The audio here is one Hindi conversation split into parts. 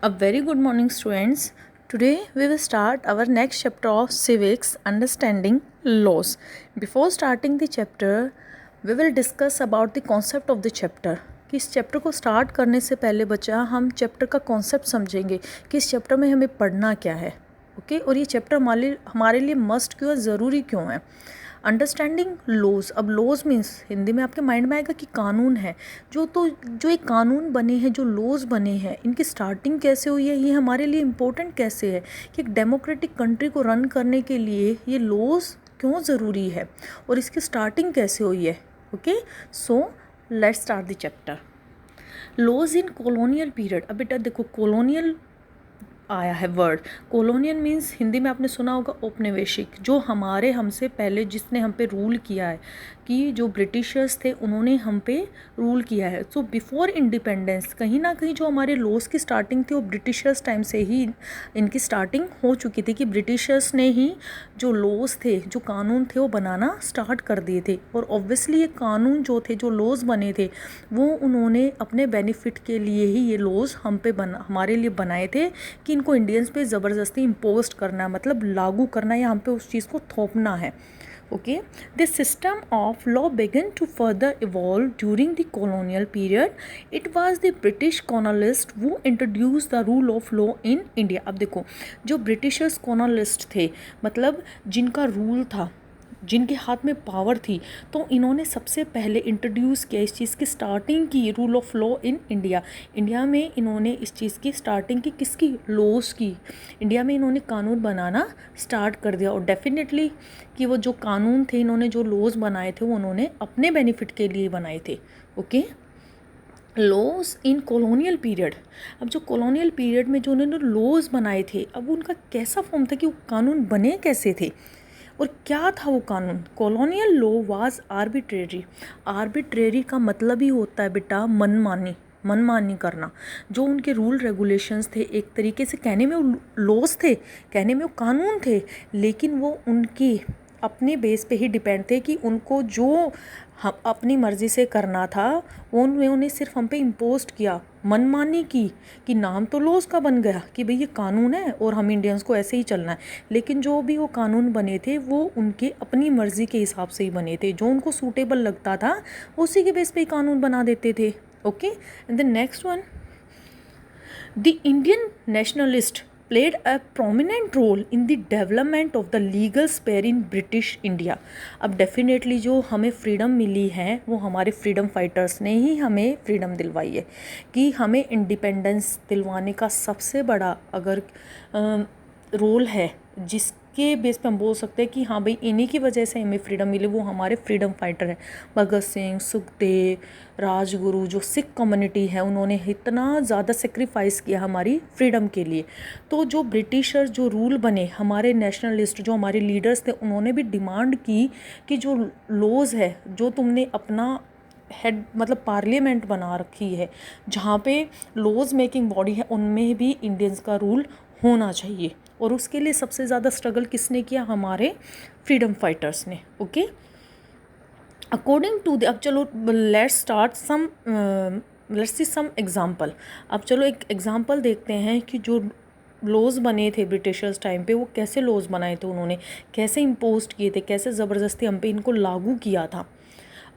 A very good morning, students. Today we will start our next chapter of civics, understanding laws. Before starting the chapter, we will discuss about the concept of the chapter. कि इस चैप्टर को स्टार्ट करने से पहले बच्चा हम चैप्टर का कॉन्सेप्ट समझेंगे कि इस चैप्टर में हमें पढ़ना क्या है. ओके और ये चैप्टर हमारे लिए मस्ट क्यों, ज़रूरी क्यों है. Understanding laws. अब लॉज मीन्स हिंदी में आपके माइंड में आएगा कि कानून है. जो एक कानून बने हैं, जो लॉज बने हैं, इनकी स्टार्टिंग कैसे हुई है, ये हमारे लिए इम्पोर्टेंट कैसे है कि एक डेमोक्रेटिक कंट्री को रन करने के लिए ये लॉज क्यों ज़रूरी है और इसकी स्टार्टिंग कैसे हुई है. Okay so let's start the chapter. Laws in colonial period. अब बेटा देखो, कॉलोनियल आया है वर्ड. कॉलोनियल मीन्स हिंदी में आपने सुना होगा औपनिवेशिक. जो हमारे हमसे पहले जिसने हम पे रूल किया है, कि जो ब्रिटिशर्स थे उन्होंने हम पे रूल किया है. सो बिफोर इंडिपेंडेंस कहीं ना कहीं जो हमारे लॉज की स्टार्टिंग थी वो ब्रिटिशर्स टाइम से ही इनकी स्टार्टिंग हो चुकी थी. कि ब्रिटिशर्स ने ही जो लॉज थे, जो कानून थे वो बनाना स्टार्ट कर दिए थे. और ऑब्वियसली ये कानून जो थे, जो लॉज बने थे, वो उन्होंने अपने बेनिफिट के लिए ही ये लॉज हमारे लिए बनाए थे कि इनको इंडियंस पे ज़बरदस्ती इम्पोज करना है, मतलब लागू करना है या हम पे उस चीज़ को थोपना है. Okay, the system of law began to further evolve during the colonial period. It was the British colonialists who introduced the rule of law in India. अब देखो, जो ब्रिटिशर्स कॉलोनिस्ट थे, मतलब जिनका रूल था, जिनके हाथ में पावर थी, तो इन्होंने सबसे पहले इंट्रोड्यूस किया इस चीज़ की स्टार्टिंग की, rule of law in India. India में इन्होंने इस चीज़ की स्टार्टिंग की, किसकी, लॉज की. इंडिया में इन्होंने कानून बनाना स्टार्ट कर दिया. और डेफिनेटली कि वो जो कानून थे, इन्होंने जो लॉज बनाए थे वो उन्होंने अपने बेनिफिट के लिए बनाए थे. Okay, laws in colonial period. अब जो कॉलोनियल पीरियड में जो उन्होंने लॉज बनाए थे, अब उनका कैसा फॉर्म था, कि वो कानून बने कैसे थे और क्या था वो कानून. Colonial law was arbitrary. Arbitrary का मतलब ही होता है बेटा मनमानी करना. जो उनके रूल रेगुलेशंस थे, एक तरीके से कहने में वो लॉज थे, कहने में वो कानून थे, लेकिन वो उनकी अपने बेस पे ही डिपेंड थे कि उनको जो हम अपनी मर्ज़ी से करना था उन्होंने सिर्फ हम पे इम्पोज किया, मनमानी की. कि नाम तो लॉज का बन गया कि भाई ये कानून है और हम इंडियंस को ऐसे ही चलना है, लेकिन जो भी वो कानून बने थे वो उनके अपनी मर्ज़ी के हिसाब से ही बने थे. जो उनको सूटेबल लगता था उसी के बेस पे ही कानून बना देते थे. Okay, and the next one, the Indian nationalist played a prominent role in the development of the legal sphere in British India. अब डेफिनेटली जो हमें फ्रीडम मिली है वो हमारे फ्रीडम फाइटर्स ने ही हमें फ्रीडम दिलवाई है. कि हमें इंडिपेंडेंस दिलवाने का सबसे बड़ा अगर रोल है, जिसके बेस पे हम बोल सकते हैं कि हाँ भाई इन्हीं की वजह से हमें फ्रीडम मिली, वो हमारे फ्रीडम फाइटर हैं. भगत सिंह, सुखदेव, राजगुरु, जो सिख कम्युनिटी है, उन्होंने इतना ज़्यादा सेक्रीफाइस किया हमारी फ्रीडम के लिए. तो जो ब्रिटिशर्स जो रूल बने, हमारे नेशनलिस्ट जो हमारे लीडर्स थे, उन्होंने भी डिमांड की कि जो लॉज है, जो तुमने अपना हेड मतलब पार्लियामेंट बना रखी है, जहाँ पे लॉज मेकिंग बॉडी है, उनमें भी इंडियंस का रूल होना चाहिए. और उसके लिए सबसे ज़्यादा स्ट्रगल किसने किया, हमारे फ्रीडम फाइटर्स ने. ओके, अकॉर्डिंग टू द, अब चलो लेट्स सी सम एग्जाम्पल. अब चलो एक एग्जाम्पल देखते हैं कि जो लॉज बने थे ब्रिटिशर्स टाइम पे, वो कैसे लॉज बनाए थे, उन्होंने कैसे इम्पोज किए थे, कैसे ज़बरदस्ती हम पे इनको लागू किया था.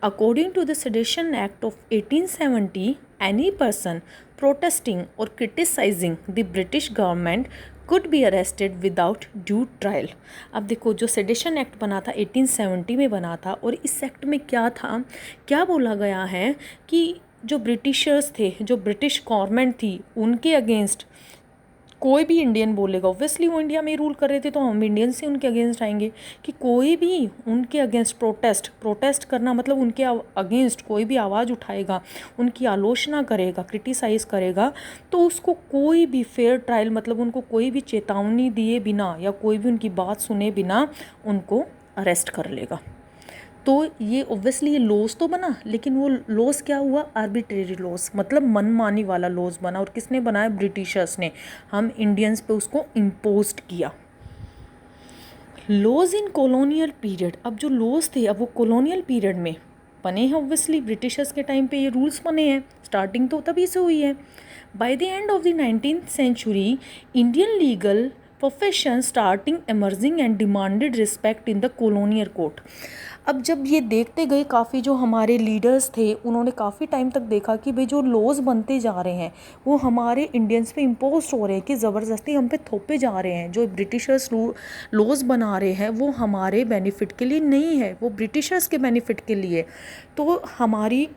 According to the sedition act of 1870, any person protesting or criticizing the British government could be arrested without due trial. अब देखो, जो सेडेशन एक्ट बना था 1870 में बना था, और इस एक्ट में क्या था, क्या बोला गया है कि जो ब्रिटिशर्स थे, जो ब्रिटिश गवर्नमेंट थी, उनके अगेंस्ट कोई भी इंडियन बोलेगा, ऑब्वियसली वो इंडिया में ही रूल कर रहे थे तो हम इंडियन से उनके अगेंस्ट आएंगे, कि कोई भी उनके अगेंस्ट प्रोटेस्ट करना, मतलब उनके अगेंस्ट कोई भी आवाज़ उठाएगा, उनकी आलोचना करेगा, क्रिटिसाइज़ करेगा, तो उसको कोई भी फेयर ट्रायल, मतलब उनको कोई भी चेतावनी दिए बिना या कोई भी उनकी बात सुने बिना उनको अरेस्ट कर लेगा. तो ये ऑब्वियसली ये लॉस तो बना, लेकिन वो लॉस क्या हुआ, आर्बिट्रेरी लॉस, मतलब मनमानी वाला लॉस बना. और किसने बनाया, ब्रिटिशर्स ने. हम इंडियंस पे उसको इम्पोज किया. Laws in colonial period. अब जो लॉज थे, अब वो कॉलोनियल पीरियड में बने हैं ऑब्वियसली, ब्रिटिशर्स के टाइम पे ये रूल्स बने हैं, स्टार्टिंग तो तभी से हुई है। By the end of the 19th century Indian legal profession starting emerging and demanded respect in the colonial court. अब जब ये देखते गए काफ़ी जो हमारे लीडर्स थे उन्होंने काफ़ी टाइम तक देखा कि भाई जो लॉज बनते जा रहे हैं वो हमारे इंडियंस पे इम्पोज हो रहे हैं, कि ज़बरदस्ती हम पे थोपे जा रहे हैं। जो ब्रिटिशर्स लॉज बना रहे हैं वो हमारे बेनिफिट के लिए नहीं है, वो ब्रिटिशर्स के बेनिफिट के लिए। तो हमारी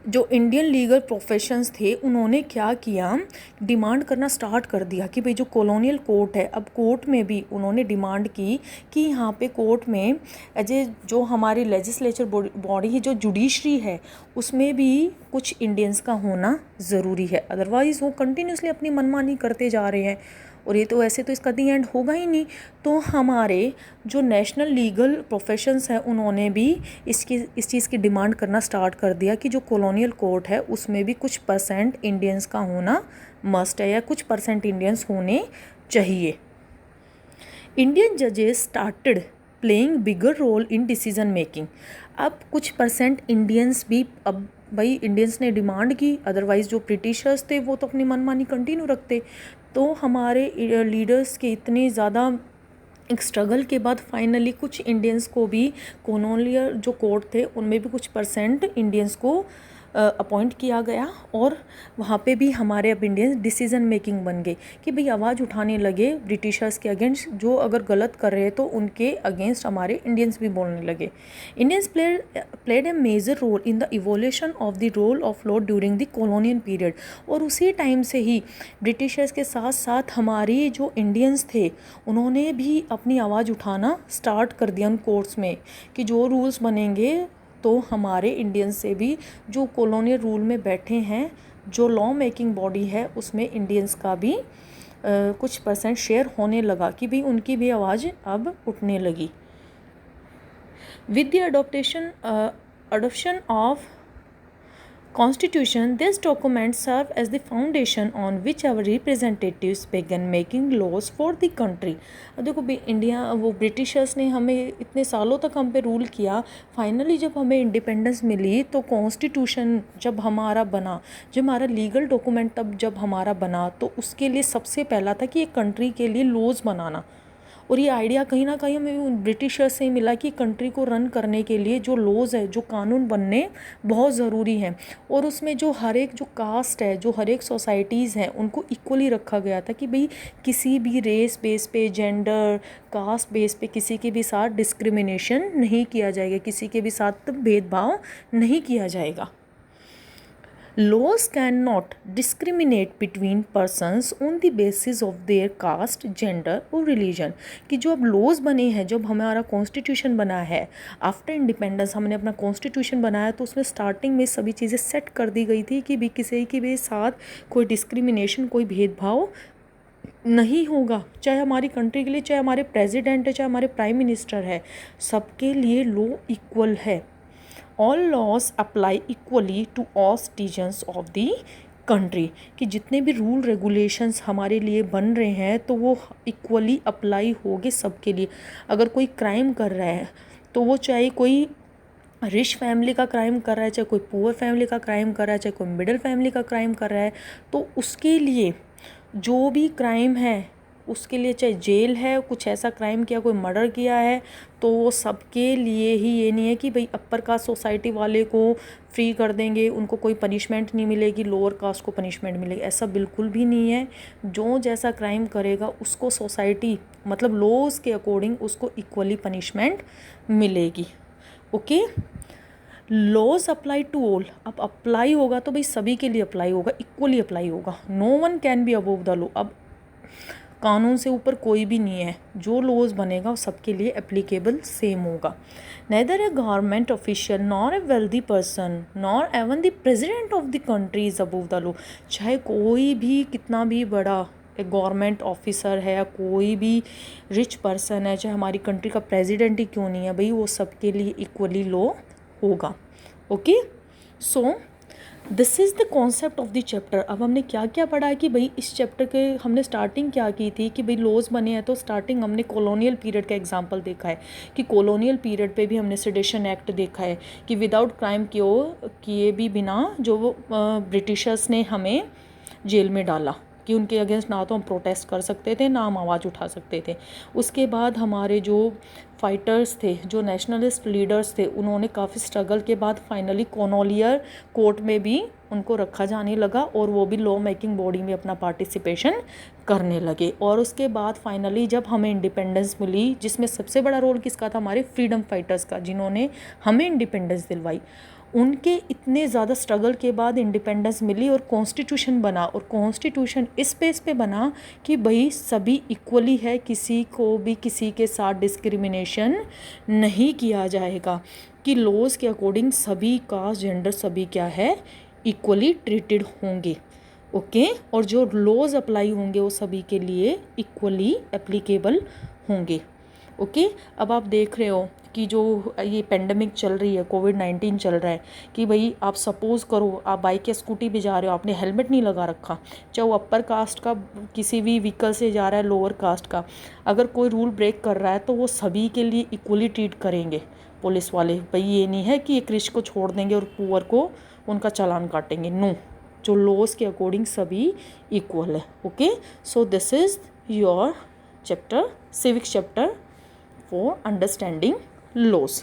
जो इंडियन लीगल प्रोफेशंस थे उन्होंने क्या किया, डिमांड करना स्टार्ट कर दिया कि भाई जो कॉलोनियल कोर्ट है, अब कोर्ट में भी उन्होंने डिमांड की कि यहाँ पे कोर्ट में एज ए जो हमारी लेजिस्लेचर बॉडी है, जो जुडिशरी है, उसमें भी कुछ इंडियंस का होना ज़रूरी है, अदरवाइज़ वो कंटिन्यूसली अपनी मनमानी करते जा रहे हैं और ये तो ऐसे तो इसका दी एंड होगा ही नहीं। तो हमारे जो नेशनल लीगल प्रोफेशंस हैं उन्होंने भी इस चीज़ की डिमांड करना स्टार्ट कर दिया कि जो कॉलोनियल कोर्ट है उसमें भी कुछ परसेंट इंडियंस का होना मस्ट है, या कुछ परसेंट इंडियंस होने चाहिए। इंडियन जजेस started playing bigger role in decision making. अब कुछ परसेंट इंडियंस भी, अब भाई इंडियंस ने डिमांड की, अदरवाइज़ जो ब्रिटिशर्स थे वो तो अपनी मनमानी कंटिन्यू रखते। तो हमारे लीडर्स के इतने ज़्यादा एक स्ट्रगल के बाद फाइनली कुछ इंडियंस को भी कॉलोनियल जो कोर्ट थे उनमें भी कुछ परसेंट इंडियंस को अपॉइंट किया गया, और वहाँ पे भी हमारे अब इंडियंस डिसीजन मेकिंग बन गए कि भाई आवाज़ उठाने लगे ब्रिटिशर्स के अगेंस्ट, जो अगर गलत कर रहे तो उनके अगेंस्ट हमारे इंडियंस भी बोलने लगे। Indians played a major role in the evolution of the role of law during the colonial period. और उसी टाइम से ही ब्रिटिशर्स के साथ साथ हमारी जो इंडियंस थे उन्होंने भी अपनी आवाज़ उठाना स्टार्ट कर दिया उन कोर्ट्स में कि जो रूल्स बनेंगे तो हमारे इंडियंस से भी, जो कॉलोनियल रूल में बैठे हैं, जो लॉ मेकिंग बॉडी है उसमें इंडियंस का भी कुछ परसेंट शेयर होने लगा कि भाई उनकी भी आवाज़ अब उठने लगी। With the adoption of Constitution, this document served as the foundation on which our representatives began making laws for the country। अब देखो इंडिया, वो ब्रिटिशर्स ने हमें इतने सालों तक हम पे रूल किया, फाइनली जब हमें इंडिपेंडेंस मिली तो कॉन्स्टिट्यूशन जब हमारा बना, जब हमारा लीगल डॉक्यूमेंट तब जब हमारा बना, तो उसके लिए सबसे पहला था कि एक कंट्री के लिए लॉज बनाना। और ये आइडिया कहीं ना कहीं हमें ब्रिटिशर्स से मिला कि कंट्री को रन करने के लिए जो लॉज है, जो कानून बनने बहुत ज़रूरी हैं, और उसमें जो हर एक जो कास्ट है, जो हर एक सोसाइटीज़ हैं, उनको इक्वली रखा गया था कि भाई किसी भी रेस बेस पे, जेंडर, कास्ट बेस पे किसी के भी साथ डिस्क्रिमिनेशन नहीं किया जाएगा, किसी के भी साथ भेदभाव नहीं किया जाएगा। Laws cannot discriminate between persons on the basis of their caste, gender और religion। कि जो अब लॉज बने हैं, जब हमारा कॉन्स्टिट्यूशन बना है आफ्टर इंडिपेंडेंस, हमने अपना कॉन्स्टिट्यूशन बनाया तो उसमें स्टार्टिंग में सभी चीज़ें सेट कर दी गई थी कि भी किसी के भी साथ कोई डिस्क्रिमिनेशन, कोई भेदभाव नहीं होगा, चाहे हमारी कंट्री के लिए, चाहे हमारे प्रेसिडेंट है, चाहे हमारे प्राइम मिनिस्टर है, सबके लिए लॉ इक्वल है। All laws apply equally to all citizens of the country. कि जितने भी रूल रेगुलेशंस हमारे लिए बन रहे हैं तो वो इक्वली अप्लाई होंगे सबके लिए। अगर कोई क्राइम कर रहा है तो वो चाहे कोई रिच फैमिली का क्राइम कर रहा है, चाहे कोई पुअर फैमिली का क्राइम कर रहा है, चाहे कोई मिडिल फैमिली का क्राइम कर रहा है, तो उसके लिए जो भी क्राइम है उसके लिए, चाहे जेल है, कुछ ऐसा क्राइम किया, कोई मर्डर किया है, तो वो सबके लिए ही, ये नहीं है कि भाई अपर कास्ट सोसाइटी वाले को फ्री कर देंगे, उनको कोई पनिशमेंट नहीं मिलेगी, लोअर कास्ट को पनिशमेंट मिलेगी, ऐसा बिल्कुल भी नहीं है। जो जैसा क्राइम करेगा उसको सोसाइटी, मतलब लॉज के अकॉर्डिंग उसको इक्वली पनिशमेंट मिलेगी। Okay, laws apply to all. अब अप्लाई होगा तो भाई सभी के लिए अप्लाई होगा, इक्वली अप्लाई होगा। No one can be above the law. अब कानून से ऊपर कोई भी नहीं है, जो लॉज बनेगा वो सबके लिए एप्लीकेबल सेम होगा। Neither a government official nor a wealthy person nor even the president of the country is above the law. चाहे कोई भी कितना भी बड़ा एक गवर्नमेंट ऑफिसर है, या कोई भी रिच पर्सन है, चाहे हमारी कंट्री का प्रेसिडेंट ही क्यों नहीं है, भाई वो सबके लिए इक्वली लॉ होगा। Okay, so this is the concept of the chapter. अब हमने क्या क्या पढ़ा है कि भाई इस चैप्टर के हमने स्टार्टिंग क्या की थी कि भाई लॉज बने हैं, तो स्टार्टिंग हमने कॉलोनियल पीरियड का एग्जांपल देखा है कि कॉलोनियल पीरियड पे भी हमने सेडेशन एक्ट देखा है कि विदाउट क्राइम किए भी बिना जो ब्रिटिशर्स ने हमें जेल में डाला कि उनके अगेंस्ट ना तो हम प्रोटेस्ट कर सकते थे ना हम आवाज़ उठा सकते थे। उसके बाद हमारे जो फाइटर्स थे, जो नेशनलिस्ट लीडर्स थे, उन्होंने काफ़ी स्ट्रगल के बाद फाइनली कॉलोनियल कोर्ट में भी उनको रखा जाने लगा और वो भी लॉ मेकिंग बॉडी में अपना पार्टिसिपेशन करने लगे। और उसके बाद फाइनली जब हमें इंडिपेंडेंस मिली, जिसमें सबसे बड़ा रोल किसका था, हमारे फ्रीडम फाइटर्स का, जिन्होंने हमें इंडिपेंडेंस दिलवाई, उनके इतने ज़्यादा स्ट्रगल के बाद इंडिपेंडेंस मिली और कॉन्स्टिट्यूशन बना। और कॉन्स्टिट्यूशन इस बेस पे बना कि भाई सभी इक्वली है, किसी को भी किसी के साथ डिस्क्रिमिनेशन नहीं किया जाएगा, कि लॉज के अकॉर्डिंग सभी कास्ट जेंडर सभी क्या है, इक्वली ट्रीटेड होंगे। ओके, और जो लॉज अप्लाई होंगे वो सभी के लिए इक्वली एप्लीकेबल होंगे। ओके, अब आप देख रहे हो कि जो ये पेंडेमिक चल रही है, कोविड-19 चल रहा है, कि भाई आप सपोज़ करो आप बाइक या स्कूटी पे जा रहे हो, आपने हेलमेट नहीं लगा रखा, चाहे वो अपर कास्ट का किसी भी व्हीकल से जा रहा है, लोअर कास्ट का, अगर कोई रूल ब्रेक कर रहा है तो वो सभी के लिए इक्वली ट्रीट करेंगे पुलिस वाले। भाई ये नहीं है कि एक रिच को छोड़ देंगे और पुअर को उनका चालान काटेंगे, नो, जो लॉज के अकॉर्डिंग सभी इक्वल है। Okay, so this is your chapter, civics chapter for understanding laws.